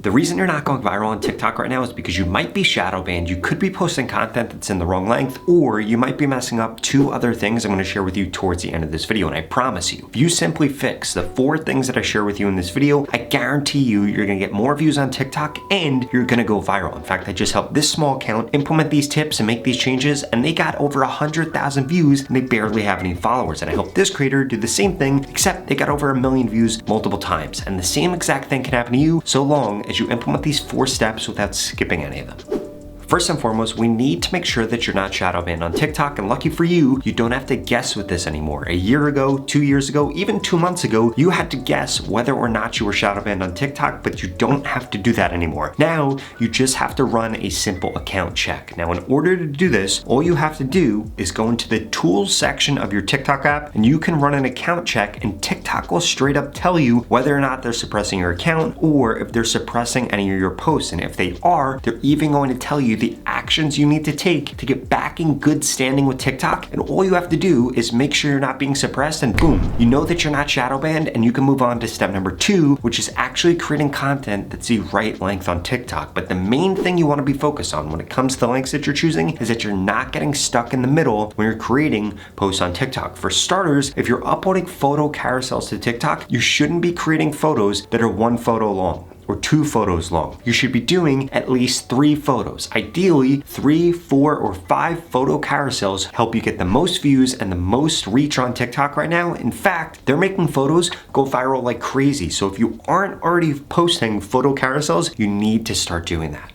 The reason you're not going viral on TikTok right now is because you might be shadow banned, you could be posting content that's in the wrong length, or you might be messing up two other things I'm going to share with you towards the end of this video. And I promise you, if you simply fix the 4 things that I share with you in this video, I guarantee you're going to get more views on TikTok and you're going to go viral. In fact, I just helped this small account implement these tips and make these changes, and they got over 100,000 views and they barely have any followers. And I helped this creator do the same thing, except they got over 1 million views multiple times. And the same exact thing can happen to you so long as you implement these 4 steps without skipping any of them. First and foremost, we need to make sure that you're not shadow banned on TikTok, and lucky for you, you don't have to guess with this anymore. A year ago, 2 years ago, even 2 months ago, you had to guess whether or not you were shadow banned on TikTok, but you don't have to do that anymore. Now, you just have to run a simple account check. Now, in order to do this, all you have to do is go into the tools section of your TikTok app, and you can run an account check, and TikTok will straight up tell you whether or not they're suppressing your account or if they're suppressing any of your posts. And if they are, they're even going to tell you the actions you need to take to get back in good standing with TikTok. And all you have to do is make sure you're not being suppressed, and boom, you know that you're not shadow banned, and you can move on to step number 2, which is actually creating content that's the right length on TikTok. But the main thing you want to be focused on when it comes to the lengths that you're choosing is that you're not getting stuck in the middle when you're creating posts on TikTok. For starters, if you're uploading photo carousels to TikTok, you shouldn't be creating photos that are 1 photo long or 2 photos long. You should be doing at least 3 photos. Ideally, 3, 4, or 5 photo carousels help you get the most views and the most reach on TikTok right now. In fact, they're making photos go viral like crazy. So if you aren't already posting photo carousels, you need to start doing that.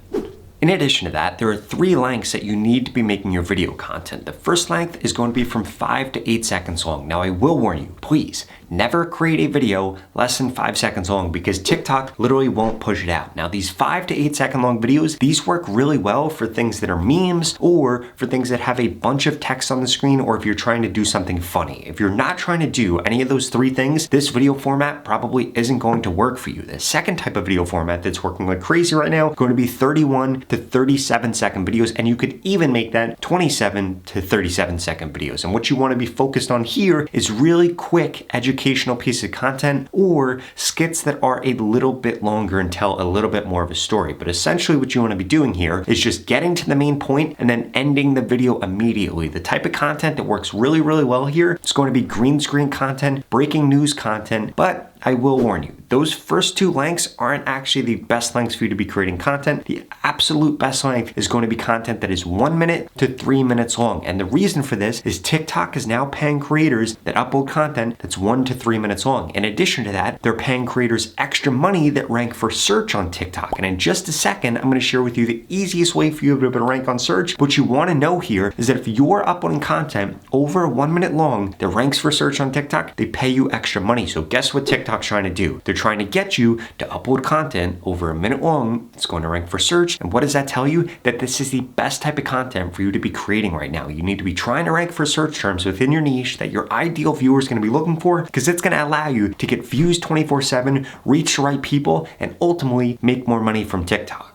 In addition to that, there are 3 lengths that you need to be making your video content. The first length is going to be from 5 to 8 seconds long. Now, I will warn you, please never create a video less than 5 seconds long, because TikTok literally won't push it out. Now, these 5 to 8 second long videos, these work really well for things that are memes or for things that have a bunch of text on the screen, or if you're trying to do something funny. If you're not trying to do any of those 3 things, this video format probably isn't going to work for you. The second type of video format that's working like crazy right now, going to be 31 to 37 second videos, and you could even make that 27 to 37 second videos. And what you want to be focused on here is really quick educational piece of content, or skits that are a little bit longer and tell a little bit more of a story. But essentially what you want to be doing here is just getting to the main point and then ending the video immediately. The type of content that works really, really well here is going to be green screen content, breaking news content, but I will warn you, those first 2 lengths aren't actually the best lengths for you to be creating content. The absolute best length is going to be content that is 1 minute to 3 minutes long. And the reason for this is TikTok is now paying creators that upload content that's 1 to 3 minutes long. In addition to that, they're paying creators extra money that rank for search on TikTok. And in just a second, I'm going to share with you the easiest way for you to be able to rank on search. What you want to know here is that if you're uploading content over 1 minute long that ranks for search on TikTok, they pay you extra money. So guess what TikTok's trying to do? They're trying to get you to upload content over 1 minute long. It's going to rank for search. And what does that tell you? That this is the best type of content for you to be creating right now. You need to be trying to rank for search terms within your niche that your ideal viewer is going to be looking for, because it's going to allow you to get views 24/7, reach the right people, and ultimately make more money from TikTok.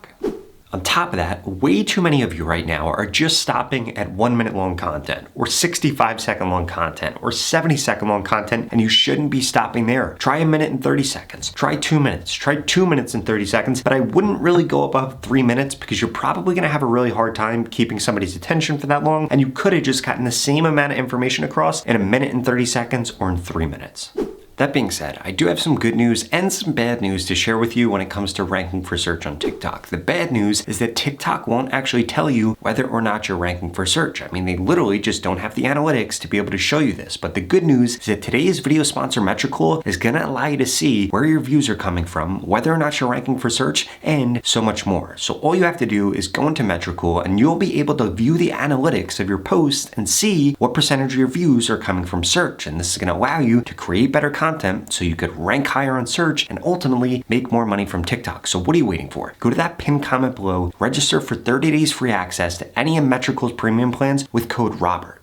On top of that, way too many of you right now are just stopping at 1 minute long content, or 65 second long content, or 70 second long content, and you shouldn't be stopping there. Try 1 minute and 30 seconds, try 2 minutes, try 2 minutes and 30 seconds, but I wouldn't really go above 3 minutes, because you're probably gonna have a really hard time keeping somebody's attention for that long, and you could have just gotten the same amount of information across in 1 minute and 30 seconds or in 3 minutes. That being said, I do have some good news and some bad news to share with you when it comes to ranking for search on TikTok. The bad news is that TikTok won't actually tell you whether or not you're ranking for search. I mean, they literally just don't have the analytics to be able to show you this. But the good news is that today's video sponsor, Metricool, is gonna allow you to see where your views are coming from, whether or not you're ranking for search, and so much more. So all you have to do is go into Metricool, and you'll be able to view the analytics of your posts and see what percentage of your views are coming from search. And this is gonna allow you to create better content so you could rank higher on search and ultimately make more money from TikTok. So what are you waiting for? Go to that pinned comment below, register for 30 days free access to any of Metricool's premium plans with code ROBERT.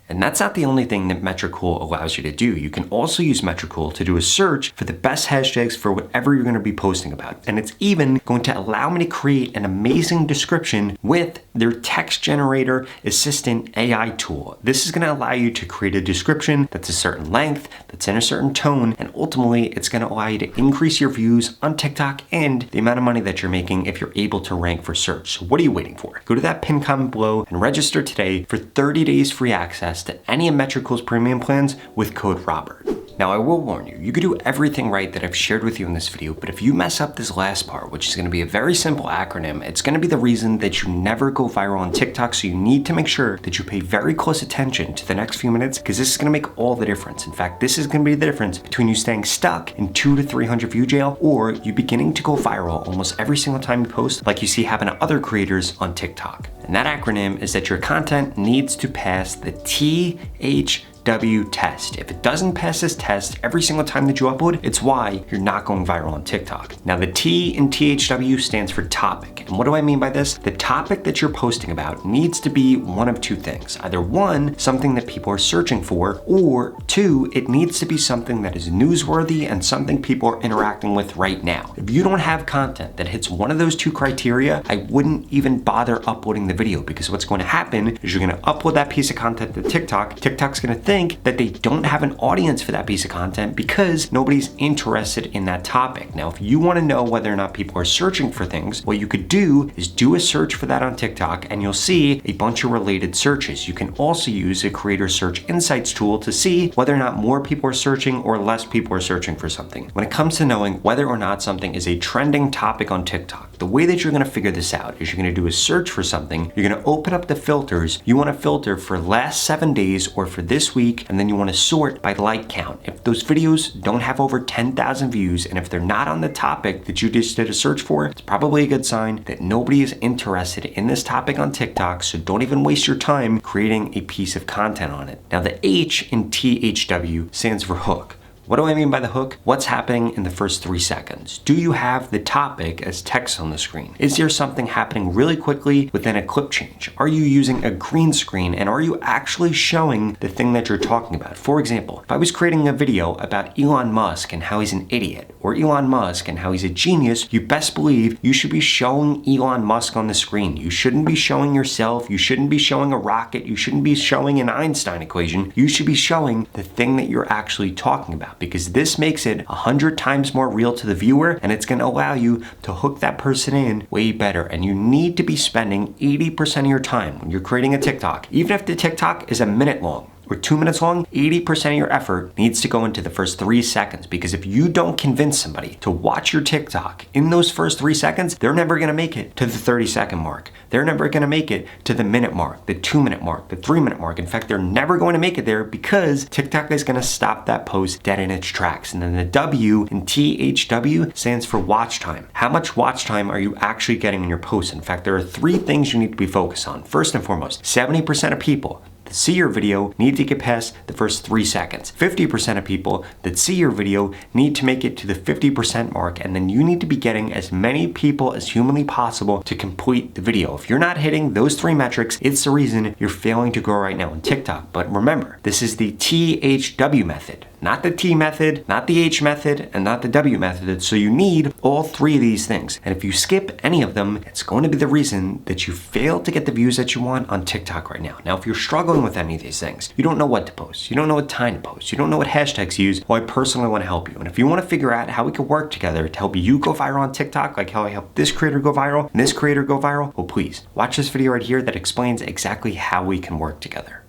And that's not the only thing that Metricool allows you to do. You can also use Metricool to do a search for the best hashtags for whatever you're going to be posting about. And it's even going to allow me to create an amazing description with their text generator assistant AI tool. This is going to allow you to create a description that's a certain length, that's in a certain tone, and ultimately it's going to allow you to increase your views on TikTok and the amount of money that you're making if you're able to rank for search. So what are you waiting for? Go to that pinned comment below and register today for 30 days free access to any of Metricool's premium plans with code Robert. Now I will warn you, you could do everything right that I've shared with you in this video, but if you mess up this last part, which is going to be a very simple acronym, it's going to be the reason that you never go viral on TikTok. So you need to make sure that you pay very close attention to the next few minutes, because this is going to make all the difference. In fact, this is going to be the difference between you staying stuck in 200 to 300 view jail or you beginning to go viral almost every single time you post, like you see happen to other creators on TikTok. And that acronym is that your content needs to pass the THW test. If it doesn't pass this test every single time that you upload, it's why you're not going viral on TikTok. Now the T in THW stands for topic. And what do I mean by this? The topic that you're posting about needs to be one of two things. Either one, something that people are searching for, or two, it needs to be something that is newsworthy and something people are interacting with right now. If you don't have content that hits one of those two criteria, I wouldn't even bother uploading the video, because what's going to happen is you're going to upload that piece of content to TikTok. TikTok's going to think that they don't have an audience for that piece of content because nobody's interested in that topic. Now, if you want to know whether or not people are searching for things, what you could do is do a search for that on TikTok and you'll see a bunch of related searches. You can also use a Creator Search Insights tool to see whether or not more people are searching or less people are searching for something. When it comes to knowing whether or not something is a trending topic on TikTok, the way that you're going to figure this out is you're going to do a search for something. You're going to open up the filters. You want to filter for last 7 days or for this week, and then you want to sort by like count. If those videos don't have over 10,000 views and if they're not on the topic that you just did a search for, it's probably a good sign that nobody is interested in this topic on TikTok. So don't even waste your time creating a piece of content on it. Now the H in THW stands for hook. What do I mean by the hook? What's happening in the first 3 seconds? Do you have the topic as text on the screen? Is there something happening really quickly within a clip change? Are you using a green screen and are you actually showing the thing that you're talking about? For example, if I was creating a video about Elon Musk and how he's an idiot, or Elon Musk and how he's a genius, you best believe you should be showing Elon Musk on the screen. You shouldn't be showing yourself. You shouldn't be showing a rocket. You shouldn't be showing an Einstein equation. You should be showing the thing that you're actually talking about, because this makes it 100 times more real to the viewer and it's going to allow you to hook that person in way better. And you need to be spending 80% of your time when you're creating a TikTok, even if the TikTok is a minute long or 2 minutes long, 80% of your effort needs to go into the first 3 seconds. Because if you don't convince somebody to watch your TikTok in those first 3 seconds, they're never gonna make it to the 30-second mark. They're never gonna make it to the minute mark, the 2-minute mark, the 3-minute mark. In fact, they're never going to make it there because TikTok is gonna stop that post dead in its tracks. And then the W in THW stands for watch time. How much watch time are you actually getting in your post? In fact, there are 3 things you need to be focused on. First and foremost, 70% of people that see your video need to get past the first 3 seconds. 50% of people that see your video need to make it to the 50% mark, and then you need to be getting as many people as humanly possible to complete the video. If you're not hitting those 3 metrics, it's the reason you're failing to grow right now on TikTok. But remember, this is the THW method. Not the T method, not the H method, and not the W method. So you need all 3 of these things. And if you skip any of them, it's going to be the reason that you fail to get the views that you want on TikTok right now. Now, if you're struggling with any of these things, you don't know what to post, you don't know what time to post, you don't know what hashtags to use, well, I personally want to help you. And if you want to figure out how we can work together to help you go viral on TikTok, like how I helped this creator go viral and this creator go viral, well, please watch this video right here that explains exactly how we can work together.